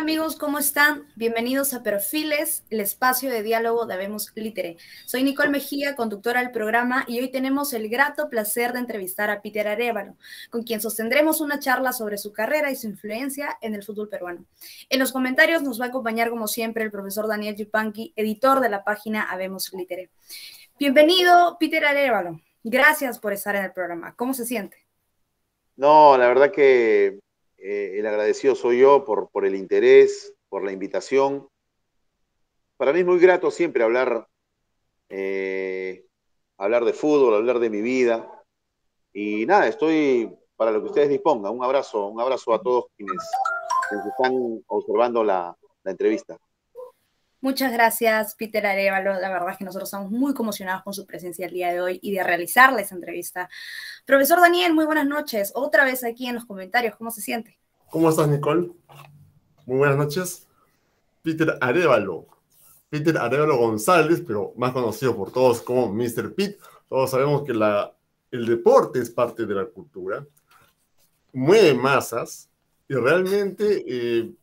amigos? ¿Cómo están? Bienvenidos a Perfiles, el espacio de diálogo de Habemos Litere. Soy Nicole Mejía, conductora del programa, y hoy tenemos el grato placer de entrevistar a Peter Arévalo, con quien sostendremos una charla sobre su carrera y su influencia en el fútbol peruano. En los comentarios nos va a acompañar, como siempre, el profesor Daniel Yupanqui, editor de la página Habemos Litere. Bienvenido, Peter Arévalo. Gracias por estar en el programa. ¿Cómo se siente? No, la verdad que el agradecido soy yo por el interés, por la invitación. Para mí es muy grato siempre eh, hablar de fútbol, hablar de mi vida. Y nada, estoy para lo que ustedes dispongan. Un abrazo a todos quienes están observando la entrevista. Muchas gracias, Peter Arévalo. La verdad es que nosotros estamos muy conmocionados con su presencia el día de hoy y de realizarle esa entrevista. Profesor Daniel, muy buenas noches. Otra vez aquí en los comentarios, ¿cómo se siente? ¿Cómo estás, Nicole? Muy buenas noches. Peter Arévalo. Peter Arévalo González, pero más conocido por todos como Mr. Pete. Todos sabemos que el deporte es parte de la cultura, mueve masas y realmente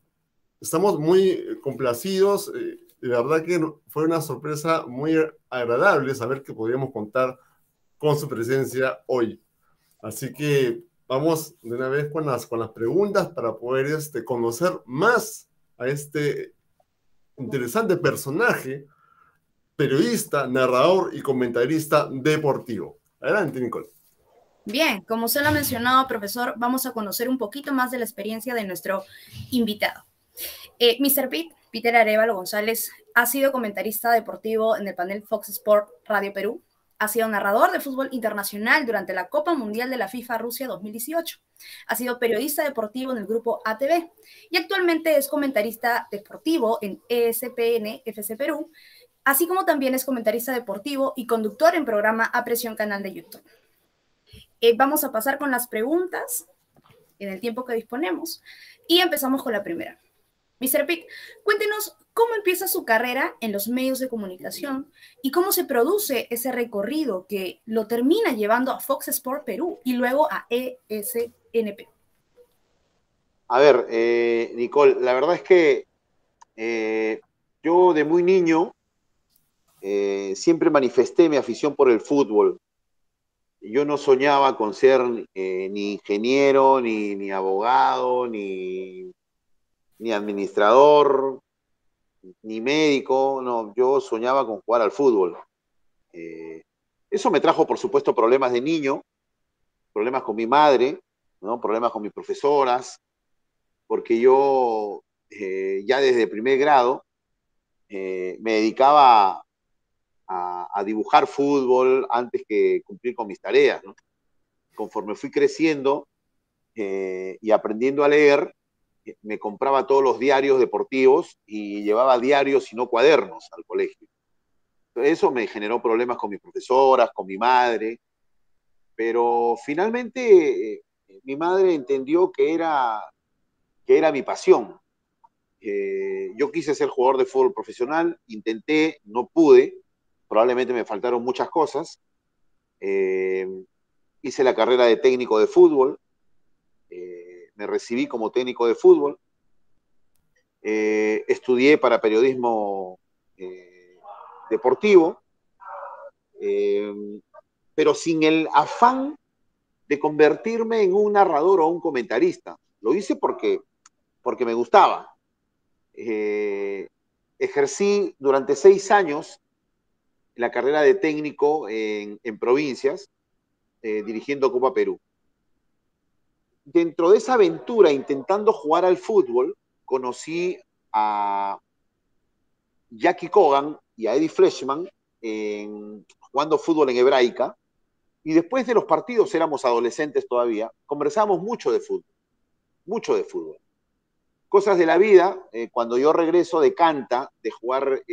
estamos muy complacidos. De verdad que fue una sorpresa muy agradable saber que podríamos contar con su presencia hoy. Así que vamos de una vez con las preguntas para poder conocer más a este interesante personaje, periodista, narrador y comentarista deportivo. Adelante, Nicole. Bien, como usted lo ha mencionado, profesor, vamos a conocer un poquito más de la experiencia de nuestro invitado. Mr. Pete, Peter Arévalo González, ha sido comentarista deportivo en el panel Fox Sport Radio Perú. Ha sido narrador de fútbol internacional durante la Copa Mundial de la FIFA Rusia 2018. Ha sido periodista deportivo en el grupo ATV y actualmente es comentarista deportivo en ESPN FC Perú, así como también es comentarista deportivo y conductor en programa A Presión Canal de YouTube. Vamos a pasar con las preguntas en el tiempo que disponemos y empezamos con la primera. Mr. Pete, cuéntenos cómo empieza su carrera en los medios de comunicación y cómo se produce ese recorrido que lo termina llevando a Fox Sport Perú y luego a ESPN. A ver, Nicole, la verdad es que yo de muy niño siempre manifesté mi afición por el fútbol. Yo no soñaba con ser ni ingeniero, ni abogado, ni administrador, ni médico, no, yo soñaba con jugar al fútbol. Eh, Eso me trajo, por supuesto, problemas de niño, problemas con mi madre, ¿no? Problemas con mis profesoras, porque yo ya desde primer grado me dedicaba a dibujar fútbol antes que cumplir con mis tareas, ¿no? Conforme fui creciendo y aprendiendo a leer, me compraba todos los diarios deportivos y llevaba diarios y no cuadernos al colegio. Eso me generó problemas con mis profesoras, con mi madre, pero finalmente mi madre entendió que era mi pasión. Yo quise ser jugador de fútbol profesional, intenté, no pude, probablemente me faltaron muchas cosas. Eh, Hice la carrera de técnico de fútbol, me recibí como técnico de fútbol, estudié para periodismo deportivo, eh, pero sin el afán de convertirme en un narrador o un comentarista. Lo hice porque me gustaba. Eh, Ejercí durante 6 años la carrera de técnico en provincias, dirigiendo Copa Perú. Dentro de esa aventura, intentando jugar al fútbol, conocí a Jackie Cogan y a Eddie Freshman jugando fútbol en Hebraica, y después de los partidos, éramos adolescentes todavía, conversábamos mucho de fútbol. Cosas de la vida, cuando yo regreso de Canta, de jugar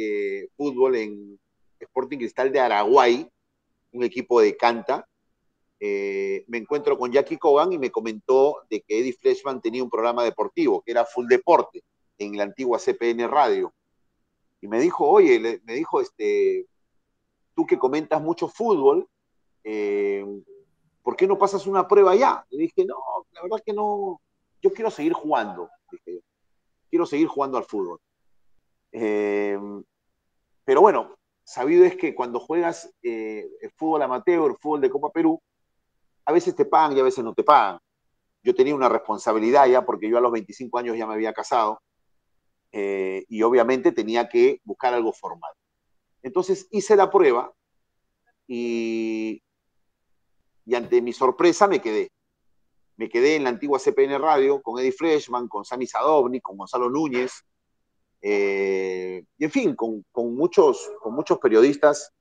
fútbol en Sporting Cristal de Araguay, un equipo de Canta, me encuentro con Jackie Cogan y me comentó de que Eddie Freshman tenía un programa deportivo, que era Full Deporte, en la antigua CPN Radio. Y me dijo, oye, tú que comentas mucho fútbol, ¿por qué no pasas una prueba ya? Le dije, no, la verdad que no, yo quiero seguir jugando, dije yo. quiero seguir jugando al fútbol. Pero bueno, sabido es que cuando juegas fútbol amateur, fútbol de Copa Perú, a veces te pagan y a veces no te pagan. Yo tenía una responsabilidad ya, porque yo a los 25 años ya me había casado, y obviamente tenía que buscar algo formal. Entonces hice la prueba y ante mi sorpresa me quedé. Me quedé en la antigua CPN Radio con Eddie Freshman, con Sami Sadovnik, con Gonzalo Núñez, y en fin, con muchos periodistas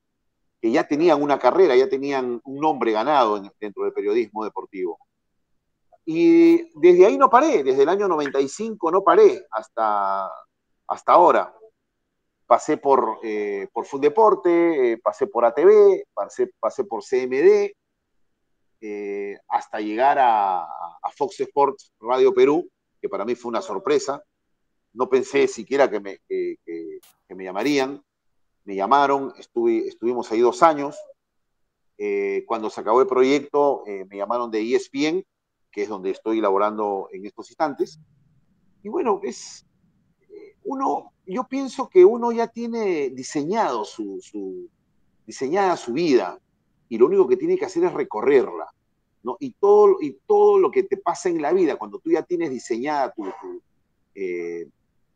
que ya tenían una carrera, ya tenían un nombre ganado dentro del periodismo deportivo. Y desde ahí no paré, desde el año 95 no paré hasta ahora. Pasé por Fundeporte, pasé por ATV, pasé por CMD, hasta llegar a Fox Sports Radio Perú, que para mí fue una sorpresa. No pensé siquiera que me llamarían. Me llamaron, estuvimos ahí 2 años. Cuando se acabó el proyecto, me llamaron de ESPN, que es donde estoy laborando en estos instantes. Y bueno, yo pienso que uno ya tiene diseñada su vida, y lo único que tiene que hacer es recorrerla, ¿no? Y todo lo que te pasa en la vida, cuando tú ya tienes diseñada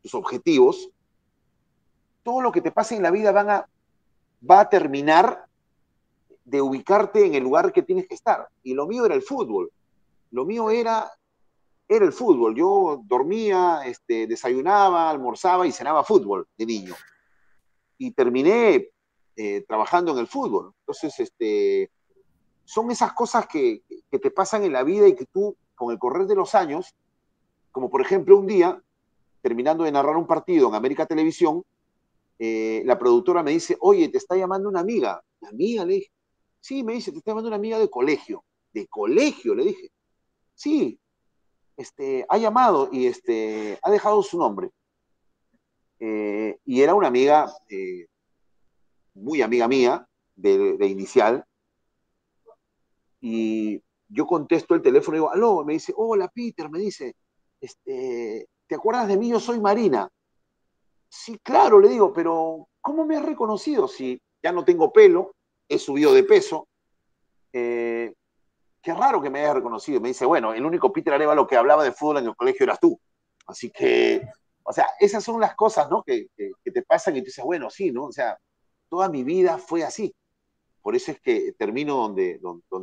tus objetivos, todo lo que te pasa en la vida va a terminar de ubicarte en el lugar que tienes que estar. Y lo mío era el fútbol. Lo mío era el fútbol. Yo dormía, desayunaba, almorzaba y cenaba fútbol de niño. Y terminé trabajando en el fútbol. Entonces, son esas cosas que te pasan en la vida y que tú, con el correr de los años, como por ejemplo un día, terminando de narrar un partido en América Televisión, la productora me dice, oye, te está llamando una amiga. ¿Una amiga? Le dije. Sí, me dice, te está llamando una amiga de colegio. ¿De colegio? Le dije. Sí, ha llamado y ha dejado su nombre. Y era una amiga, muy amiga mía, de inicial. Y yo contesto el teléfono y digo, aló, me dice, hola Peter, me dice, ¿te acuerdas de mí? Yo soy Marina. Sí, claro, le digo, pero ¿cómo me has reconocido? Si ya no tengo pelo, he subido de peso, qué raro que me hayas reconocido. Me dice, bueno, el único Peter Arévalo que hablaba de fútbol en el colegio eras tú. Así que, o sea, esas son las cosas, ¿no? Que te pasan y tú dices, bueno, sí, ¿no? O sea, toda mi vida fue así. Por eso es que termino donde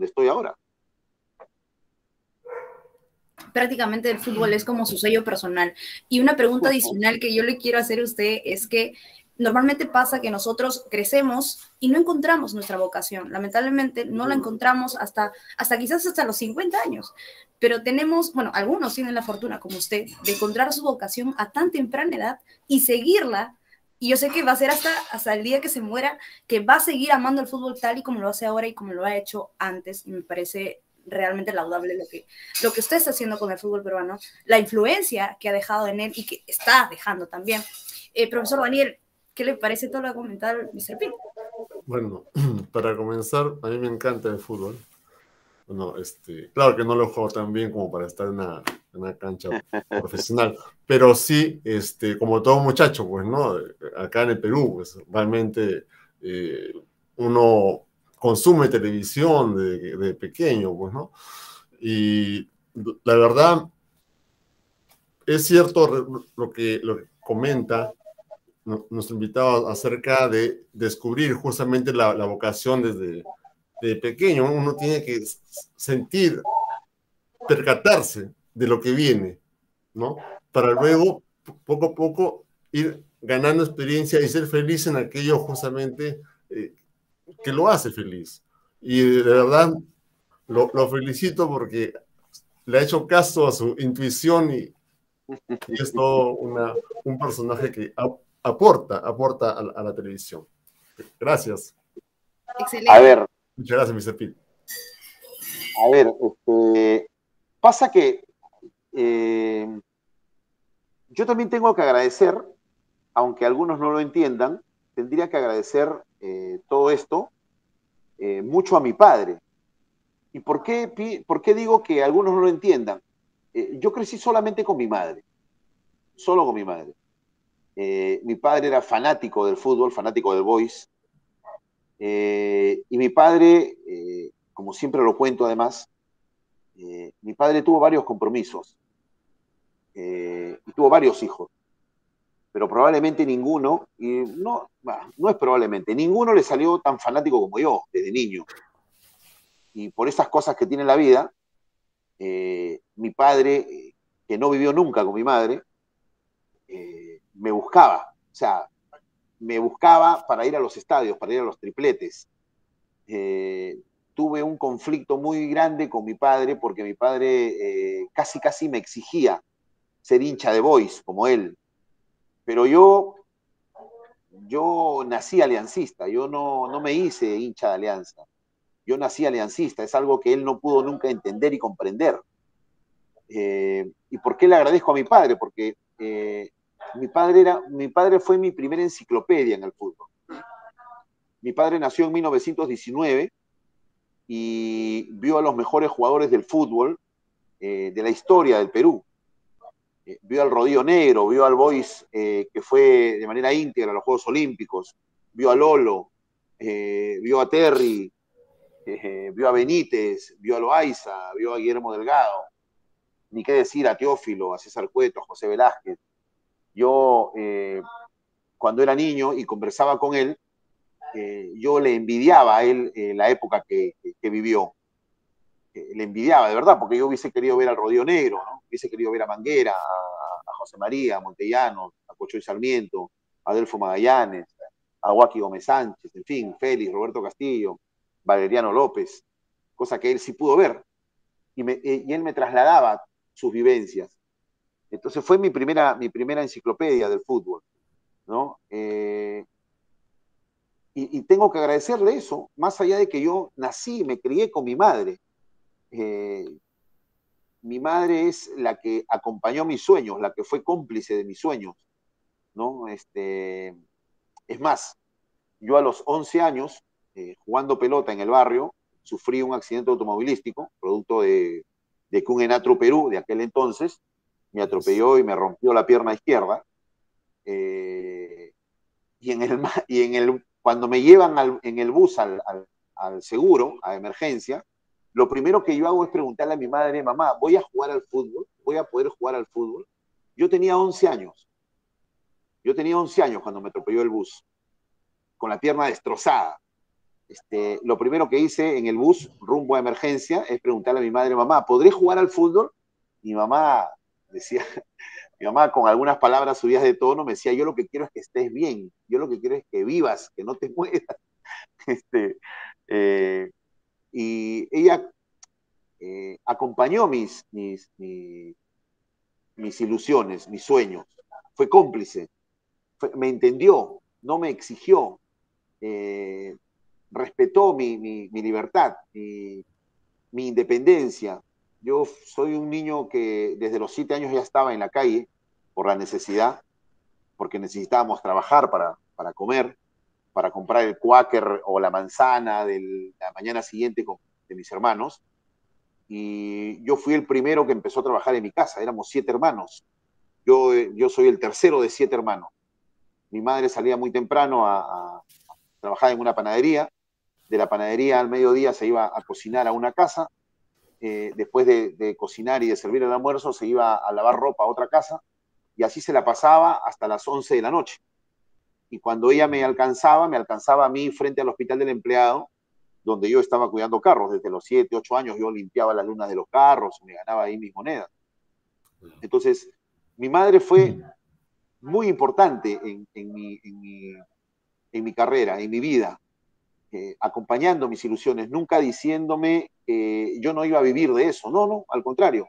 estoy ahora. Prácticamente el fútbol es como su sello personal. Y una pregunta adicional que yo le quiero hacer a usted es que normalmente pasa que nosotros crecemos y no encontramos nuestra vocación. Lamentablemente no la encontramos hasta quizás hasta los 50 años. Pero tenemos, bueno, algunos tienen la fortuna, como usted, de encontrar su vocación a tan temprana edad y seguirla. Y yo sé que va a ser hasta el día que se muera, que va a seguir amando el fútbol tal y como lo hace ahora y como lo ha hecho antes. Y me parece realmente laudable lo que usted está haciendo con el fútbol peruano, la influencia que ha dejado en él y que está dejando también. Profesor Daniel, ¿qué le parece todo lo que ha comentado Mr. Pitt? Bueno, para comenzar, a mí me encanta el fútbol. Bueno, claro que no lo juego tan bien como para estar en una cancha profesional, pero sí, como todo muchacho, pues, ¿no? Acá en el Perú, pues, realmente uno consume televisión de pequeño, pues, ¿no? Y la verdad, es cierto lo que comenta nuestro invitado acerca de descubrir justamente la vocación desde pequeño. Uno tiene que sentir, percatarse de lo que viene, ¿no? Para luego, poco a poco, ir ganando experiencia y ser feliz en aquello justamente que lo hace feliz. Y de verdad lo felicito porque le ha hecho caso a su intuición y es todo un personaje que aporta a la televisión. Gracias. Excelente. A ver. Muchas gracias, Mr. Pitt. A ver, pasa que yo también tengo que agradecer, aunque algunos no lo entiendan, tendría que agradecer todo esto mucho a mi padre. ¿Y por qué digo que algunos no lo entiendan? Yo crecí solamente con mi madre. solo con mi madre. Mi padre era fanático del fútbol, fanático del Boys, y mi padre, como siempre lo cuento además, mi padre tuvo varios compromisos y tuvo varios hijos, pero probablemente ninguno, y no es probablemente, ninguno le salió tan fanático como yo desde niño. Y por esas cosas que tiene la vida, mi padre, que no vivió nunca con mi madre, me buscaba, o sea, me buscaba para ir a los estadios, para ir a los tripletes. Tuve un conflicto muy grande con mi padre porque mi padre casi me exigía ser hincha de Boys como él. Pero yo nací aliancista, yo no me hice hincha de Alianza. Yo nací aliancista, es algo que él no pudo nunca entender y comprender. ¿Y por qué le agradezco a mi padre? Porque mi padre fue mi primera enciclopedia en el fútbol. Mi padre nació en 1919 y vio a los mejores jugadores del fútbol de la historia del Perú. Vio al Rodillo Negro, vio al Boys que fue de manera íntegra a los Juegos Olímpicos, vio a Lolo, vio a Terry, vio a Benítez, vio a Loaiza, vio a Guillermo Delgado, ni qué decir a Teófilo, a César Cueto, a José Velázquez. Yo, cuando era niño y conversaba con él, yo le envidiaba a él la época que vivió. Le envidiaba, de verdad, porque yo hubiese querido ver al Rodillo Negro, ¿no? Hubiese querido ver a Manguera, a José María, a Montellano, a Cochoy Sarmiento, a Adelfo Magallanes, a Joaquín Gómez Sánchez, en fin, Félix, Roberto Castillo, Valeriano López, cosa que él sí pudo ver. Y él me trasladaba sus vivencias. Entonces fue mi primera enciclopedia del fútbol, ¿no? Y tengo que agradecerle eso, más allá de que yo nací, me crié con mi madre. Mi madre es la que acompañó mis sueños, la que fue cómplice de mis sueños, ¿no? Es más, yo a los 11 años, jugando pelota en el barrio, sufrí un accidente automovilístico, producto de que un Enatro Perú de aquel entonces me atropelló y me rompió la pierna izquierda. Cuando me llevan en el bus al seguro, a emergencia, lo primero que yo hago es preguntarle a mi madre: mamá, ¿voy a jugar al fútbol? ¿Voy a poder jugar al fútbol? Yo tenía 11 años. Yo tenía 11 años cuando me atropelló el bus, con la pierna destrozada. Lo primero que hice en el bus, rumbo a emergencia, es preguntarle a mi madre: mamá, ¿podré jugar al fútbol? Mi mamá decía, mi mamá con algunas palabras subidas de tono me decía: yo lo que quiero es que estés bien, yo lo que quiero es que vivas, que no te mueras. Y ella acompañó mis ilusiones, mis sueños, fue cómplice, me entendió, no me exigió, respetó mi libertad, mi independencia. Yo soy un niño que desde los 7 años ya estaba en la calle por la necesidad, porque necesitábamos trabajar para comer, para comprar el cuáquer o la manzana de la mañana siguiente de mis hermanos. Y yo fui el primero que empezó a trabajar en mi casa, éramos 7 hermanos. Yo soy el tercero de 7 hermanos. Mi madre salía muy temprano a trabajar en una panadería, de la panadería al mediodía se iba a cocinar a una casa, después de cocinar y de servir el almuerzo se iba a lavar ropa a otra casa, y así se la pasaba hasta las 11 de la noche. Y cuando ella me alcanzaba a mí frente al hospital del empleado, donde yo estaba cuidando carros. Desde los 7, 8 años yo limpiaba las lunas de los carros, me ganaba ahí mis monedas. Entonces, mi madre fue muy importante en mi carrera, en mi vida, acompañando mis ilusiones, nunca diciéndome que yo no iba a vivir de eso. No, al contrario.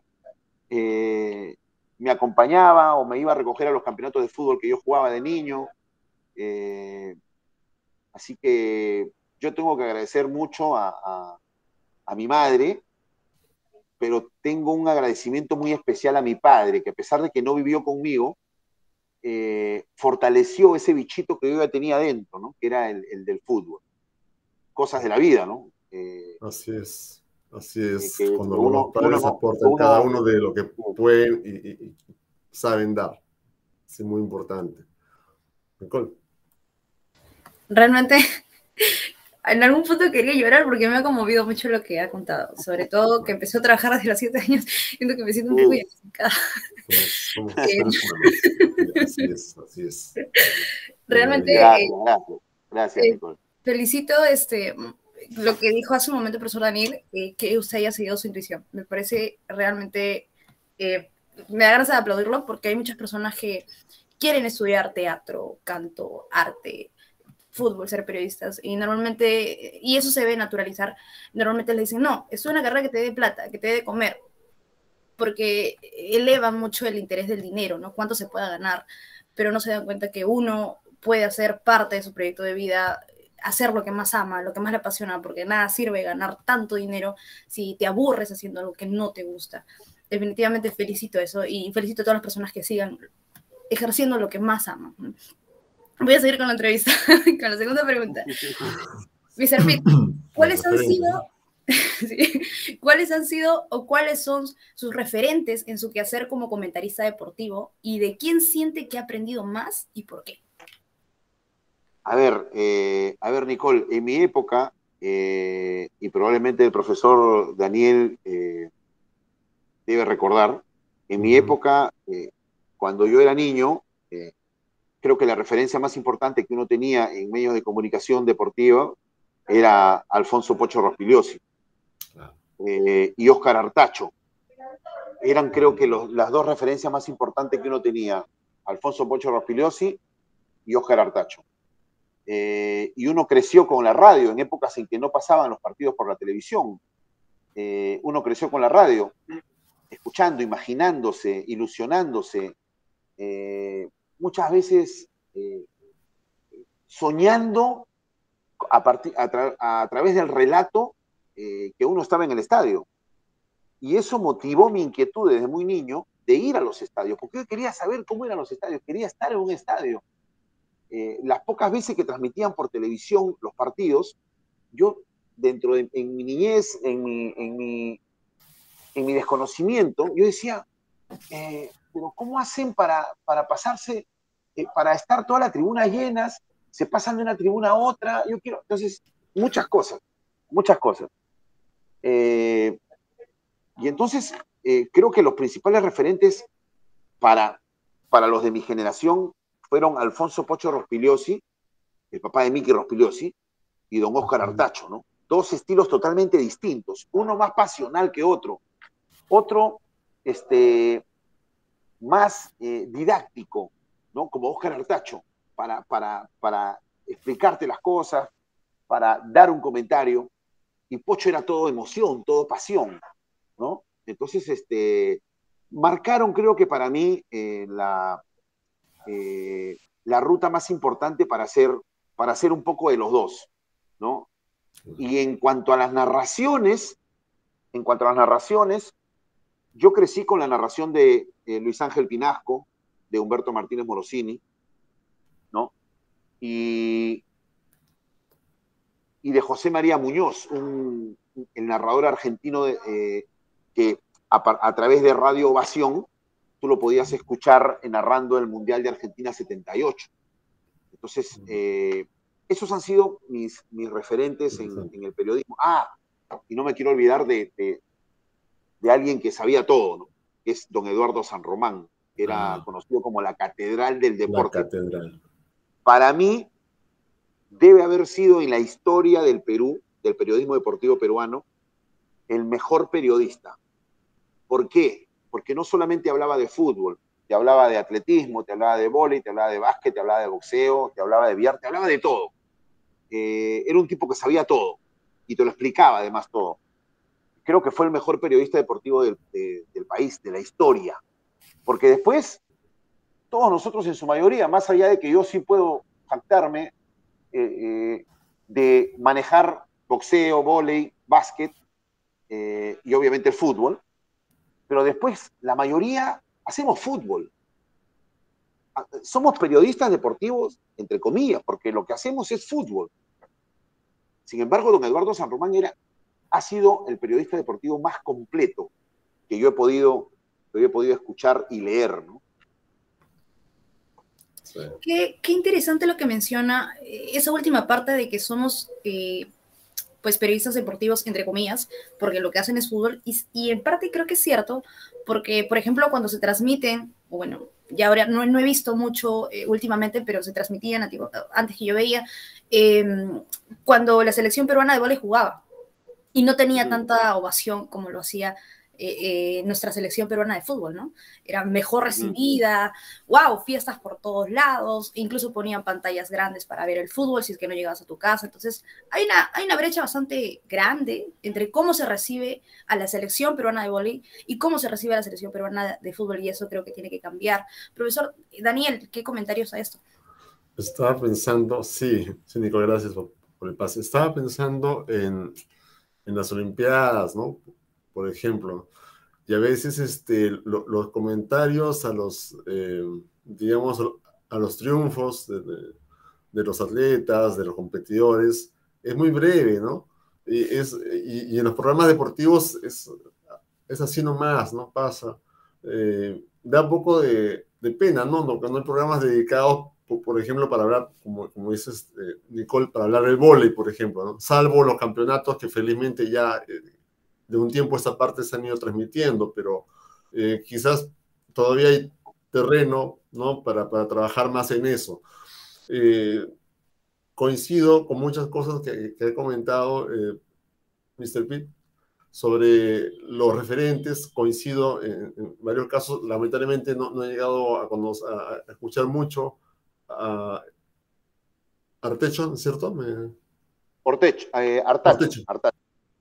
Me acompañaba o me iba a recoger a los campeonatos de fútbol que yo jugaba de niño. Así que yo tengo que agradecer mucho a mi madre, pero tengo un agradecimiento muy especial a mi padre, que a pesar de que no vivió conmigo, fortaleció ese bichito que yo ya tenía dentro, ¿no? Que era el del fútbol. Cosas de la vida, ¿no? Así es, cuando uno, los padres aportan cada uno de lo que pueden y saben dar. Sí, muy importante. Nicole. Realmente, en algún punto quería llorar porque me ha conmovido mucho lo que ha contado. Sobre todo que empezó a trabajar desde los 7 años, siento que me siento un poco identificada. Somos seres humanos. Así es, así es. Realmente, Gracias, Nicole. felicito lo que dijo hace un momento el profesor Daniel, que usted haya seguido su intuición. Me parece realmente, me da ganas de aplaudirlo porque hay muchas personas que quieren estudiar teatro, canto, arte, fútbol, ser periodistas, y normalmente, y eso se ve naturalizar, normalmente le dicen, no, es una carrera que te dé plata, que te dé de comer, porque eleva mucho el interés del dinero, ¿no? Cuánto se pueda ganar, pero no se dan cuenta que uno puede hacer parte de su proyecto de vida, hacer lo que más ama, lo que más le apasiona, porque nada sirve ganar tanto dinero si te aburres haciendo algo que no te gusta. Definitivamente felicito eso y felicito a todas las personas que sigan ejerciendo lo que más aman. Voy a seguir con la entrevista, con la segunda pregunta. Mr. Pitt, ¿cuáles han sido, sí, cuáles han sido o cuáles son sus referentes en su quehacer como comentarista deportivo y de quién siente que ha aprendido más y por qué? A ver, Nicole, en mi época, y probablemente el profesor Daniel debe recordar, en mi época, cuando yo era niño, creo que la referencia más importante que uno tenía en medios de comunicación deportiva era Alfonso Pocho Rospigliosi y Óscar Artacho. Eran, creo que, las dos referencias más importantes que uno tenía, Alfonso Pocho Rospigliosi y Óscar Artacho. Y uno creció con la radio en épocas en que no pasaban los partidos por la televisión. Uno creció con la radio, escuchando, imaginándose, ilusionándose, muchas veces soñando a través del relato que uno estaba en el estadio. Y eso motivó mi inquietud desde muy niño de ir a los estadios, porque yo quería saber cómo eran los estadios, quería estar en un estadio. Las pocas veces que transmitían por televisión los partidos, yo, en mi niñez, en mi desconocimiento, yo decía, pero ¿cómo hacen para pasarse, para estar toda la tribuna llenas, se pasan de una tribuna a otra? Yo quiero, entonces, muchas cosas, muchas cosas. Y entonces, creo que los principales referentes para los de mi generación fueron Alfonso Pocho Rospigliosi, el papá de Miki Rospigliosi, y don Óscar Artacho, ¿no? Dos estilos totalmente distintos, uno más pasional que otro más didáctico, ¿no? Como Óscar Artacho, para explicarte las cosas, para dar un comentario, y Pocho era todo emoción, todo pasión, ¿no? Entonces, marcaron, creo que para mí, la ruta más importante para hacer un poco de los dos, ¿no? Y en cuanto a las narraciones, yo crecí con la narración de Luis Ángel Pinasco, de Humberto Martínez Morosini, ¿no? Y de José María Muñoz, el narrador argentino que a través de Radio Ovación tú lo podías escuchar narrando el Mundial de Argentina 78. Entonces, esos han sido mis referentes en el periodismo. Y no me quiero olvidar de alguien que sabía todo, ¿no? Que es don Eduardo San Román, que era conocido como la catedral del deporte. La catedral. Para mí, debe haber sido en la historia del Perú, del periodismo deportivo peruano, el mejor periodista. ¿Por qué? Porque no solamente hablaba de fútbol, te hablaba de atletismo, te hablaba de vóley, te hablaba de básquet, te hablaba de boxeo, te hablaba de billar, te hablaba de todo. Era un tipo que sabía todo y te lo explicaba además todo. Creo que fue el mejor periodista deportivo del país, de la historia. Porque después, todos nosotros en su mayoría, más allá de que yo sí puedo jactarme de manejar boxeo, vóley, básquet y obviamente el fútbol, pero después la mayoría hacemos fútbol. Somos periodistas deportivos, entre comillas, porque lo que hacemos es fútbol. Sin embargo, don Eduardo San Román ha sido el periodista deportivo más completo que yo he podido escuchar y leer, ¿no? Sí. Qué interesante lo que menciona, esa última parte de que somos pues periodistas deportivos, entre comillas, porque lo que hacen es fútbol, y en parte creo que es cierto, porque, por ejemplo, cuando se transmiten, o bueno, ya ahora no he visto mucho últimamente, pero se transmitían antes que yo veía, eh, cuando la selección peruana de vóley jugaba, y no tenía tanta ovación como lo hacía nuestra selección peruana de fútbol, ¿no? Era mejor recibida, wow, fiestas por todos lados, incluso ponían pantallas grandes para ver el fútbol si es que no llegabas a tu casa. Entonces, hay una brecha bastante grande entre cómo se recibe a la selección peruana de vóley y cómo se recibe a la selección peruana de fútbol, y eso creo que tiene que cambiar. Profesor Daniel, ¿qué comentarios a esto? Estaba pensando, sí, sí, Nico, gracias por el pase. Estaba pensando en las Olimpiadas, ¿no? Por ejemplo, y a veces los comentarios a los, digamos, a los triunfos de los atletas, de los competidores, es muy breve, ¿no? Y en los programas deportivos es así nomás, ¿no? Pasa. Da un poco de pena, ¿no? No hay programas dedicados, por ejemplo, para hablar, como dices, Nicole, para hablar del vóley, por ejemplo, ¿no? Salvo los campeonatos que felizmente ya de un tiempo a esta parte se han ido transmitiendo, pero quizás todavía hay terreno, ¿no? Para trabajar más en eso. Coincido con muchas cosas que he comentado, Mr. Pitt, sobre los referentes. Coincido en varios casos. Lamentablemente no he llegado a escuchar mucho a Artecho, ¿no es cierto? Ortech, Artacho, Artecho.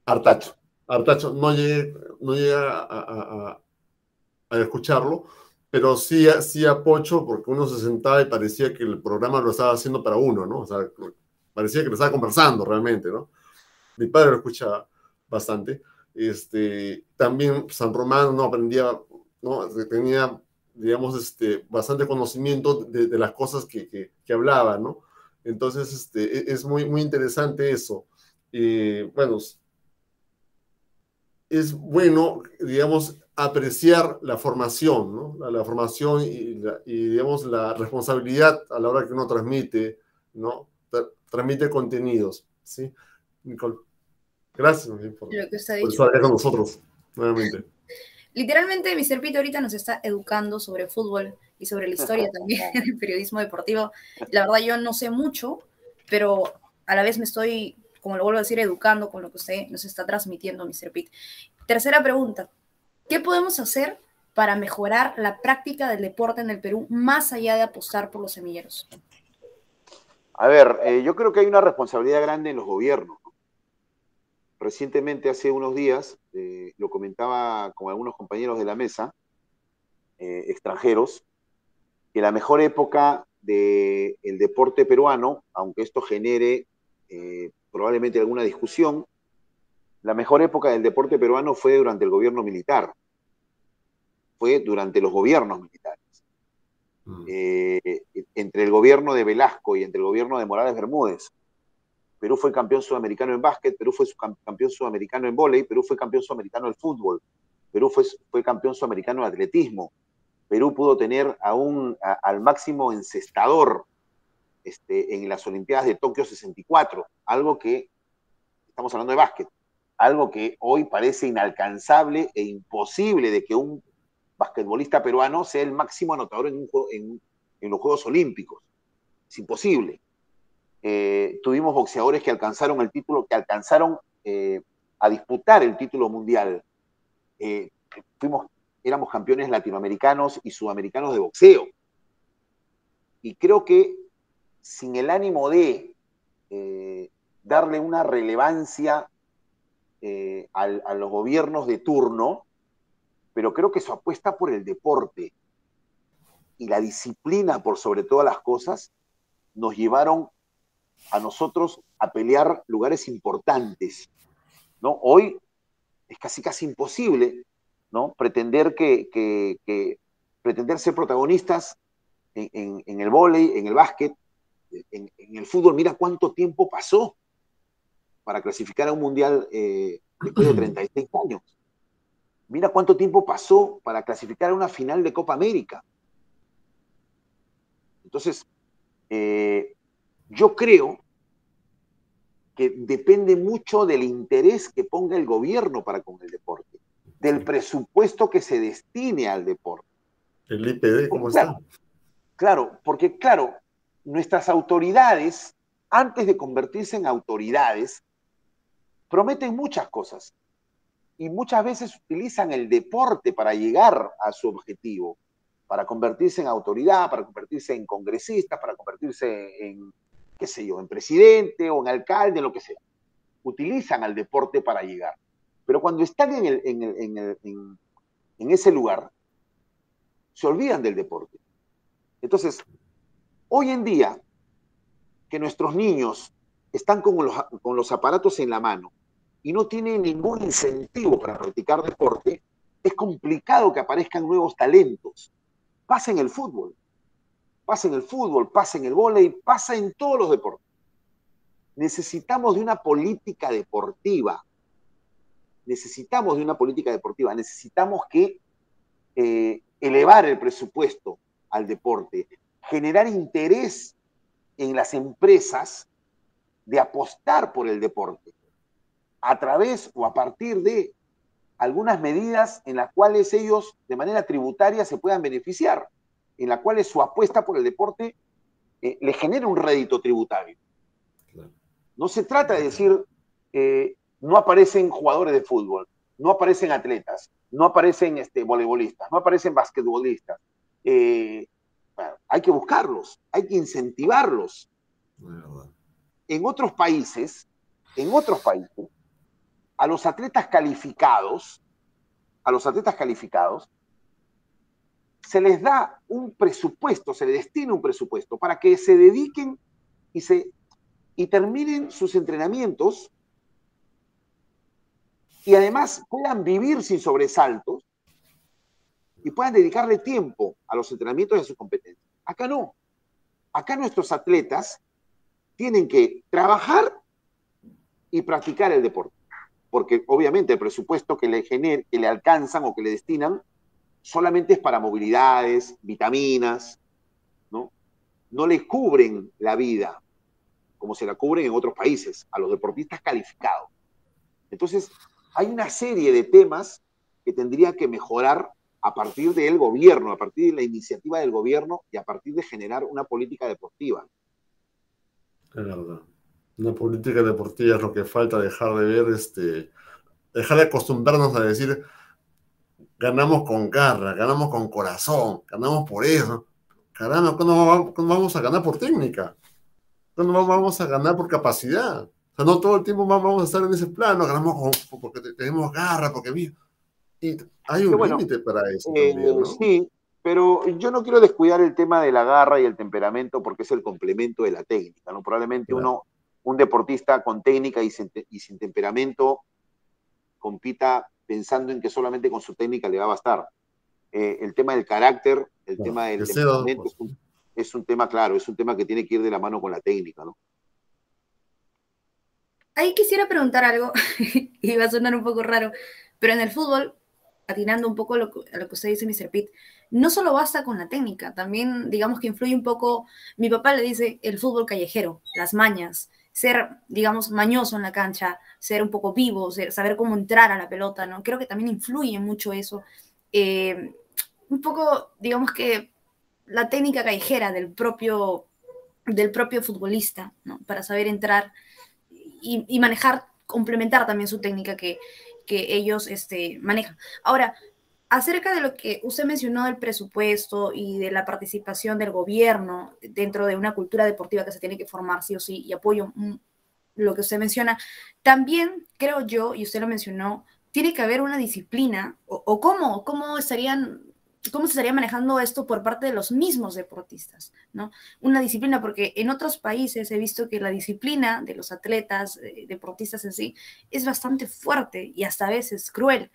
Artacho. Artacho. No llegué a escucharlo, pero sí a Pocho, porque uno se sentaba y parecía que el programa lo estaba haciendo para uno, ¿no? O sea, parecía que lo estaba conversando realmente, ¿no? Mi padre lo escuchaba bastante. También San Román no aprendía, ¿no? Tenía, digamos, bastante conocimiento de las cosas que hablaba, ¿no? Entonces, es muy interesante eso. Bueno, es bueno, digamos, apreciar la formación, ¿no? La formación digamos, la responsabilidad a la hora que uno transmite, ¿no? Transmite contenidos, ¿sí? Nicole, gracias Lo que usted ha por dicho, estar acá con profesor. nosotros, nuevamente. Literalmente, Mr. Pito ahorita nos está educando sobre fútbol y sobre la historia también del periodismo deportivo. La verdad, yo no sé mucho, pero a la vez me estoy, como lo vuelvo a decir, educando con lo que usted nos está transmitiendo, Mr. Pit. Tercera pregunta. ¿Qué podemos hacer para mejorar la práctica del deporte en el Perú más allá de apostar por los semilleros? A ver, yo creo que hay una responsabilidad grande en los gobiernos. Recientemente, hace unos días, lo comentaba con algunos compañeros de la mesa, extranjeros, que la mejor época del deporte peruano, aunque esto genere probablemente alguna discusión, la mejor época del deporte peruano fue durante el gobierno militar, fue durante los gobiernos militares. Entre el gobierno de Velasco y entre el gobierno de Morales Bermúdez, Perú fue campeón sudamericano en básquet, Perú fue campeón sudamericano en vóley, Perú fue campeón sudamericano en fútbol, Perú fue campeón sudamericano en atletismo. Perú pudo tener al máximo encestador en las Olimpiadas de Tokio 64, algo que, estamos hablando de básquet, algo que hoy parece inalcanzable e imposible de que un basquetbolista peruano sea el máximo anotador en los Juegos Olímpicos. Es imposible. Tuvimos boxeadores que alcanzaron el título, que alcanzaron a disputar el título mundial. Éramos campeones latinoamericanos y sudamericanos de boxeo. Y creo que sin el ánimo de darle una relevancia a los gobiernos de turno, pero creo que su apuesta por el deporte y la disciplina por sobre todas las cosas nos llevaron a nosotros a pelear lugares importantes, ¿no? Hoy es casi imposible, ¿no? Pretender pretender ser protagonistas en el vóley, en el básquet, en el fútbol. Mira cuánto tiempo pasó para clasificar a un mundial después de 36 años. Mira cuánto tiempo pasó para clasificar a una final de Copa América. Entonces, yo creo que depende mucho del interés que ponga el gobierno para con el deporte, del presupuesto que se destine al deporte. ¿El IPD cómo está? Porque claro, nuestras autoridades, antes de convertirse en autoridades, prometen muchas cosas y muchas veces utilizan el deporte para llegar a su objetivo, para convertirse en autoridad, para convertirse en congresista, para convertirse en, qué sé yo, en presidente o en alcalde, lo que sea. Utilizan al deporte para llegar. Pero cuando están en ese lugar, se olvidan del deporte. Entonces, hoy en día, que nuestros niños están con los aparatos en la mano y no tienen ningún incentivo para practicar deporte, es complicado que aparezcan nuevos talentos. Pasa en el fútbol, pasa en el fútbol, pasa en el vóley, pasa en todos los deportes. Necesitamos de una política deportiva. Necesitamos de una política deportiva. Necesitamos que elevar el presupuesto al deporte, generar interés en las empresas de apostar por el deporte a través o a partir de algunas medidas en las cuales ellos de manera tributaria se puedan beneficiar, en las cuales su apuesta por el deporte le genera un rédito tributario. No se trata de decir no aparecen jugadores de fútbol, no aparecen atletas, no aparecen voleibolistas, no aparecen basquetbolistas. Hay que buscarlos, hay que incentivarlos. En otros países, a los atletas calificados, se les da un presupuesto, se les destina un presupuesto para que se dediquen y terminen sus entrenamientos y además puedan vivir sin sobresaltos y puedan dedicarle tiempo a los entrenamientos y a sus competencias. Acá no. Acá nuestros atletas tienen que trabajar y practicar el deporte, porque obviamente el presupuesto que le alcanzan o que le destinan solamente es para movilidades, vitaminas, ¿no? No les cubren la vida como se la cubren en otros países, a los deportistas calificados. Entonces, hay una serie de temas que tendría que mejorar a partir del gobierno, a partir de la iniciativa del gobierno y a partir de generar una política deportiva. Es verdad. Una política deportiva es lo que falta, dejar de ver, dejar de acostumbrarnos a decir ganamos con garra, ganamos con corazón, ganamos por eso. Caramba, ¿cuándo vamos a ganar por técnica? ¿Cuándo vamos a ganar por capacidad? O sea, no todo el tiempo vamos a estar en ese plano, ganamos porque tenemos garra, porque mira. Y hay un límite para eso también, ¿no? Sí, pero yo no quiero descuidar el tema de la garra y el temperamento porque es el complemento de la técnica, ¿no? Probablemente Claro. un deportista con técnica y sin temperamento compita pensando en que solamente con su técnica le va a bastar. El tema del carácter, el tema del temperamento es un tema, claro, es un tema que tiene que ir de la mano con la técnica, ¿no? Ahí quisiera preguntar algo, y va a sonar un poco raro, pero en el fútbol, atinando un poco a lo que usted dice, Mr. Pitt, no solo basta con la técnica, también digamos que influye un poco, mi papá le dice el fútbol callejero, las mañas, ser, digamos, mañoso en la cancha, ser un poco vivo, saber cómo entrar a la pelota, ¿no? Creo que también influye mucho eso. Un poco, digamos que la técnica callejera del propio futbolista, ¿no? Para saber entrar y manejar, complementar también su técnica que ellos manejan. Ahora, acerca de lo que usted mencionó del presupuesto y de la participación del gobierno dentro de una cultura deportiva que se tiene que formar sí o sí, y apoyo lo que usted menciona, también creo yo, y usted lo mencionó, tiene que haber una disciplina, o cómo se estaría manejando esto por parte de los mismos deportistas, ¿no? Una disciplina, porque en otros países he visto que la disciplina de los atletas, deportistas en sí, es bastante fuerte y hasta a veces cruel.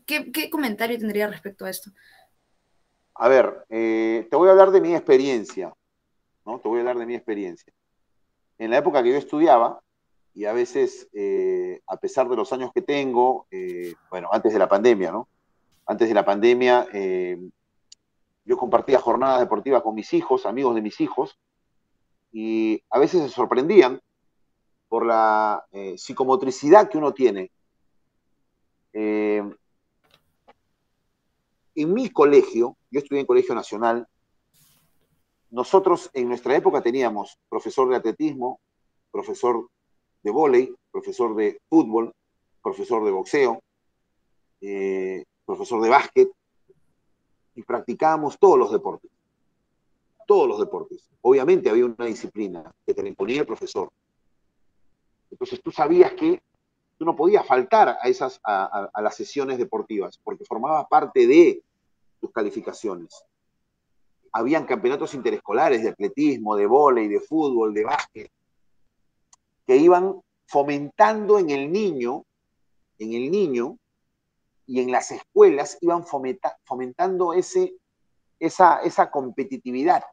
¿Qué comentario tendría respecto a esto? A ver, te voy a hablar de mi experiencia, ¿no? Te voy a hablar de mi experiencia. En la época que yo estudiaba, y a veces, a pesar de los años que tengo, bueno, antes de la pandemia, ¿no? Antes de la pandemia, Yo compartía jornadas deportivas con mis hijos, amigos de mis hijos, y a veces se sorprendían por la psicomotricidad que uno tiene. Eh, en mi colegio, yo estudié en Colegio Nacional, nosotros en nuestra época teníamos profesor de atletismo, profesor de vóley, profesor de fútbol, profesor de boxeo, profesor de básquet, y practicábamos todos los deportes. Todos los deportes. Obviamente había una disciplina que te la imponía el profesor. Entonces tú sabías que tú no podías faltar a las sesiones deportivas porque formaba parte de tus calificaciones. Habían campeonatos interescolares de atletismo, de vóley, de fútbol, de básquet, que iban fomentando en el niño y en las escuelas iban fomentando esa competitividad.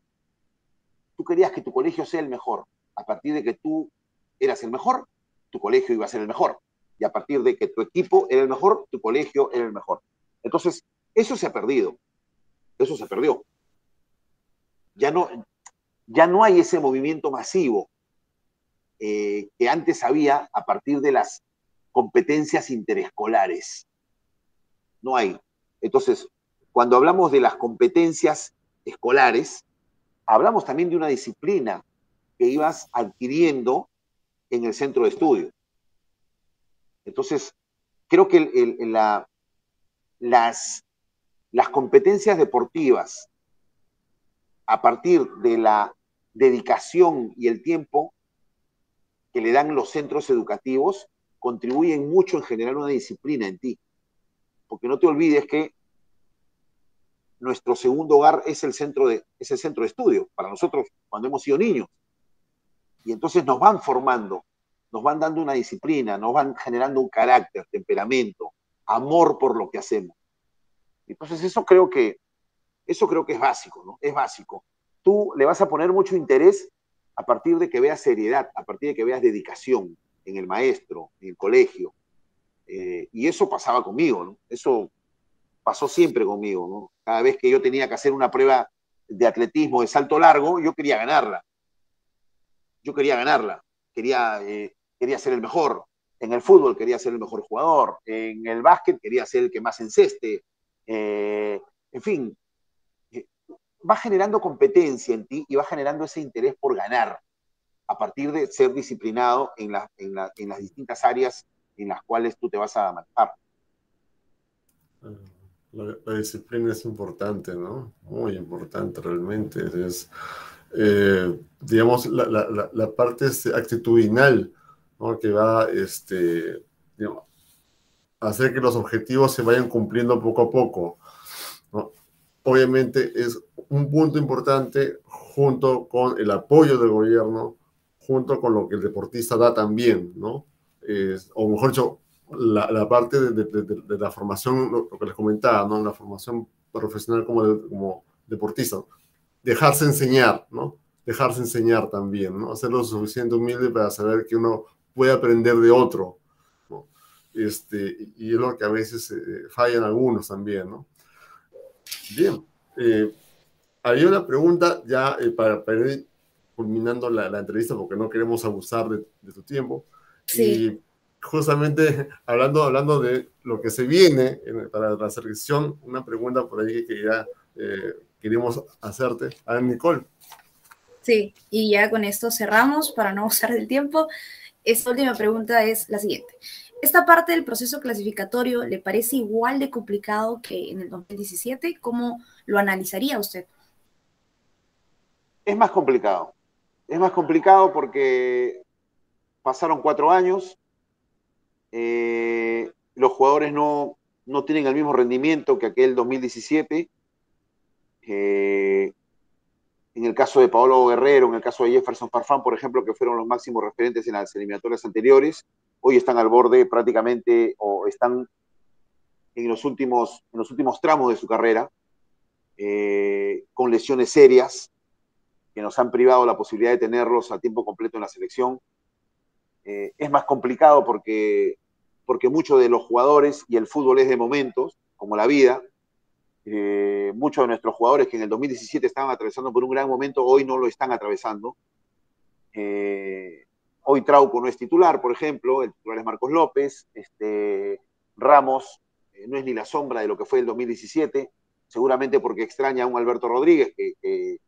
Tú querías que tu colegio sea el mejor. A partir de que tú eras el mejor, tu colegio iba a ser el mejor. Y a partir de que tu equipo era el mejor, tu colegio era el mejor. Entonces, eso se ha perdido. Eso se perdió. Ya no hay ese movimiento masivo que antes había a partir de las competencias interescolares. No hay. Entonces, cuando hablamos de las competencias escolares, hablamos también de una disciplina que ibas adquiriendo en el centro de estudio. Entonces, creo que las competencias deportivas, a partir de la dedicación y el tiempo que le dan los centros educativos, contribuyen mucho en generar una disciplina en ti. Porque no te olvides que nuestro segundo hogar es el centro de estudio, para nosotros cuando hemos sido niños. Y entonces nos van formando, nos van dando una disciplina, nos van generando un carácter, temperamento, amor por lo que hacemos. Entonces eso creo que es básico, ¿no? Es básico. Tú le vas a poner mucho interés a partir de que veas seriedad, a partir de que veas dedicación en el maestro, en el colegio. Y eso pasaba conmigo, ¿no? Eso pasó siempre conmigo, ¿no? Cada vez que yo tenía que hacer una prueba de atletismo de salto largo, yo quería ganarla. Yo quería ganarla. Quería ser el mejor. En el fútbol quería ser el mejor jugador. En el básquet quería ser el que más enceste. En fin, va generando competencia en ti y va generando ese interés por ganar a partir de ser disciplinado en las distintas áreas en las cuales tú te vas a manejar. La disciplina es importante, ¿no? Muy importante realmente. Digamos, la parte actitudinal, ¿no? Que va digamos, a hacer que los objetivos se vayan cumpliendo poco a poco, ¿no? Obviamente es un punto importante junto con el apoyo del gobierno, junto con lo que el deportista da también, ¿no? O mejor dicho, la parte de la formación, lo que les comentaba, ¿no? La formación profesional como deportista. Dejarse enseñar, ¿no? Dejarse enseñar también, ¿no? Ser lo suficiente humilde para saber que uno puede aprender de otro, ¿no? Y es lo que a veces fallan algunos también, ¿no? Bien. Había una pregunta ya para ir culminando la entrevista porque no queremos abusar de tu tiempo. Sí. Y justamente hablando de lo que se viene para la selección, una pregunta por ahí que ya queremos hacerte. A ver, Nicole. Sí, y ya con esto cerramos para no usar del tiempo. Esta última pregunta es la siguiente. ¿Esta parte del proceso clasificatorio le parece igual de complicado que en el 2017? ¿Cómo lo analizaría usted? Es más complicado. Es más complicado porque pasaron 4 años, los jugadores no tienen el mismo rendimiento que aquel 2017. En el caso de Paolo Guerrero, en el caso de Jefferson Farfán, por ejemplo, que fueron los máximos referentes en las eliminatorias anteriores, hoy están al borde prácticamente o están en los últimos tramos de su carrera, con lesiones serias que nos han privado la posibilidad de tenerlos a tiempo completo en la selección. Es más complicado porque muchos de los jugadores, y el fútbol es de momentos, como la vida, Muchos de nuestros jugadores que en el 2017 estaban atravesando por un gran momento, hoy no lo están atravesando. Hoy Trauco no es titular, por ejemplo, el titular es Marcos López. Ramos no es ni la sombra de lo que fue el 2017, seguramente porque extraña a un Alberto Rodríguez que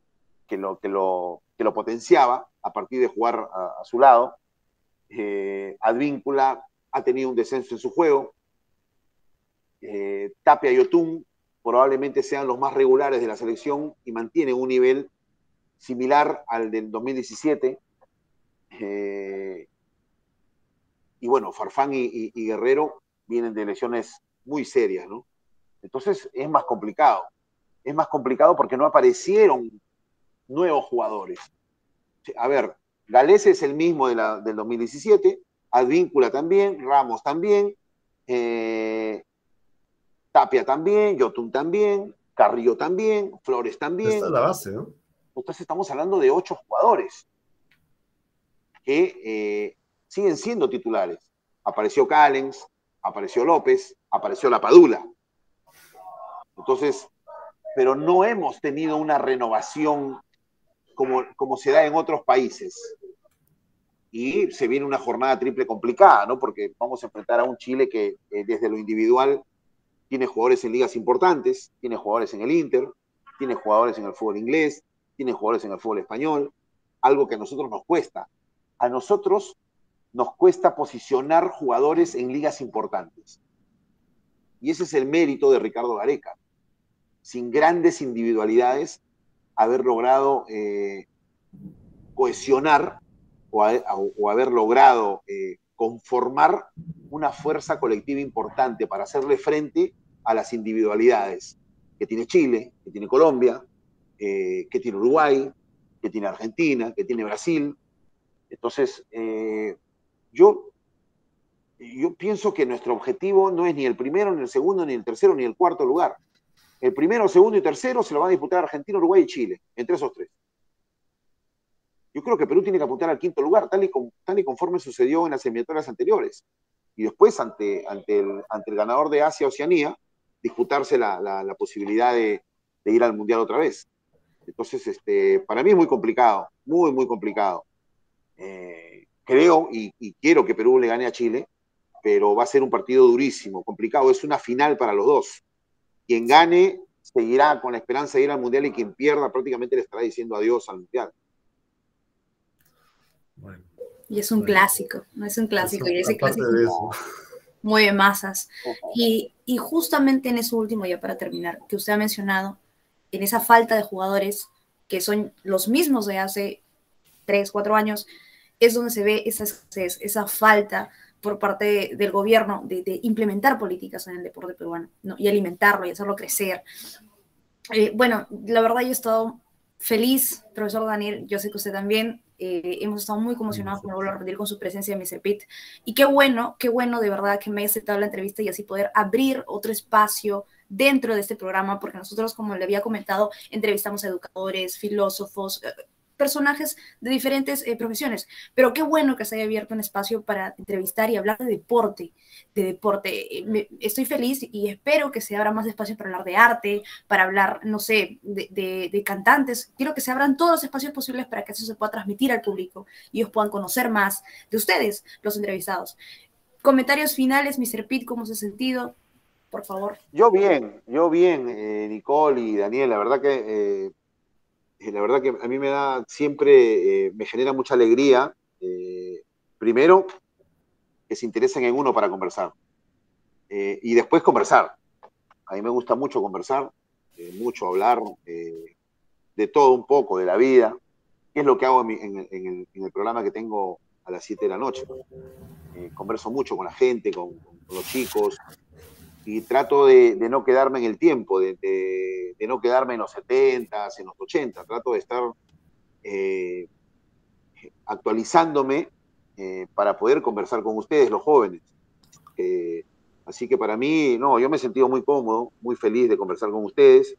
lo potenciaba a partir de jugar a su lado. Advíncula ha tenido un descenso en su juego. Tapia y Yotún probablemente sean los más regulares de la selección y mantienen un nivel similar al del 2017. Y bueno, Farfán y Guerrero vienen de lesiones muy serias, ¿no? Entonces es más complicado. Es más complicado porque no aparecieron nuevos jugadores. A ver, Galese es el mismo del 2017, Advíncula también, Ramos también, Tapia también, Yotún también, Carrillo también, Flores también. Esta es la base, ¿no? Entonces estamos hablando de 8 jugadores que siguen siendo titulares. Apareció Callens, apareció López, apareció La Padula. Entonces, pero no hemos tenido una renovación como se da en otros países. Y se viene una jornada triple complicada, ¿no? Porque vamos a enfrentar a un Chile que desde lo individual tiene jugadores en ligas importantes, tiene jugadores en el Inter, tiene jugadores en el fútbol inglés, tiene jugadores en el fútbol español, algo que a nosotros nos cuesta. A nosotros nos cuesta posicionar jugadores en ligas importantes. Y ese es el mérito de Ricardo Gareca. Sin grandes individualidades, haber logrado cohesionar o haber logrado conformar una fuerza colectiva importante para hacerle frente a las individualidades que tiene Chile, que tiene Colombia, que tiene Uruguay, que tiene Argentina, que tiene Brasil. Entonces, yo pienso que nuestro objetivo no es ni el primero, ni el segundo, ni el tercero, ni el cuarto lugar. El primero, segundo y tercero se lo van a disputar Argentina, Uruguay y Chile, entre esos 3. Yo creo que Perú tiene que apuntar al 5º lugar, tal y conforme sucedió en las eliminatorias anteriores. Y después, ante el ganador de Asia-Oceanía, disputarse la posibilidad de ir al Mundial otra vez. Entonces, para mí es muy complicado, muy, muy complicado. Creo y quiero que Perú le gane a Chile, pero va a ser un partido durísimo, complicado. Es una final para los dos. Quien gane seguirá con la esperanza de ir al Mundial y quien pierda prácticamente le estará diciendo adiós al Mundial. Bueno, y es un clásico, no es un clásico, y ese clásico de eso. mueve masas. Y justamente en eso último, ya para terminar, que usted ha mencionado, en esa falta de jugadores que son los mismos de hace 3, 4 años, es donde se ve esa falta por parte del gobierno de implementar políticas en el deporte peruano, ¿no? Y alimentarlo y hacerlo crecer. Bueno, la verdad yo he estado feliz, profesor Daniel, yo sé que usted también, hemos estado muy conmocionados con volver a rendir con su presencia en Mr. Pitt, y qué bueno de verdad que me haya aceptado la entrevista y así poder abrir otro espacio dentro de este programa, porque nosotros, como le había comentado, entrevistamos a educadores, filósofos, personajes de diferentes profesiones, pero qué bueno que se haya abierto un espacio para entrevistar y hablar de deporte. Estoy feliz y espero que se abra más espacios para hablar de arte, para hablar, no sé, de cantantes. Quiero que se abran todos los espacios posibles para que eso se pueda transmitir al público y ellos puedan conocer más de ustedes, los entrevistados. Comentarios finales, Mr. Pitt, ¿cómo se ha sentido? Por favor. Yo bien, Nicole y Daniel, la verdad que a mí me da siempre, me genera mucha alegría, primero, que se interesen en uno para conversar, y después conversar. A mí me gusta mucho conversar, mucho hablar, de todo un poco, de la vida, que es lo que hago en el programa que tengo a las 7 de la noche. Converso mucho con la gente, con los chicos, y trato de no quedarme en el tiempo, de no quedarme en los 70, en los 80, trato de estar actualizándome para poder conversar con ustedes, los jóvenes. Así que para mí, no, yo me he sentido muy cómodo, muy feliz de conversar con ustedes.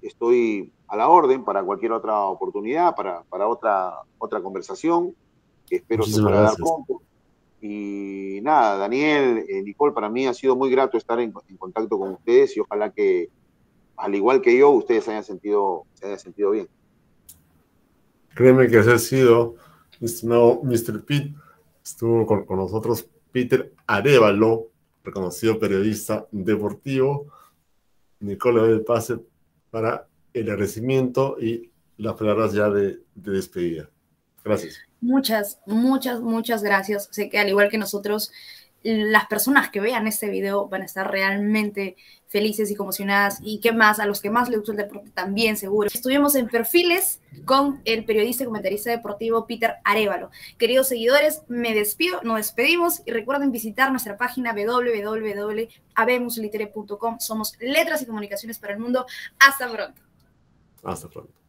Estoy a la orden para cualquier otra oportunidad, para otra conversación, que espero se pueda dar pronto. Y nada, Daniel, Nicole, para mí ha sido muy grato estar en contacto con ustedes y ojalá que, al igual que yo, ustedes se hayan sentido bien. Créeme que ese ha sido, estimado Mr. Pitt. Estuvo con nosotros Peter Arévalo, reconocido periodista deportivo. Nicole, le doy el pase para el agradecimiento y las palabras ya de despedida. Gracias. Muchas, muchas, muchas gracias. Sé que al igual que nosotros, las personas que vean este video van a estar realmente felices y conmocionadas, y qué más, a los que más les gusta el deporte también seguro. Estuvimos en Perfiles con el periodista y comentarista deportivo Peter Arévalo. Queridos seguidores, me despido, nos despedimos y recuerden visitar nuestra página www.habemoslitere.com. Somos Letras y Comunicaciones para el Mundo. Hasta pronto. Hasta pronto.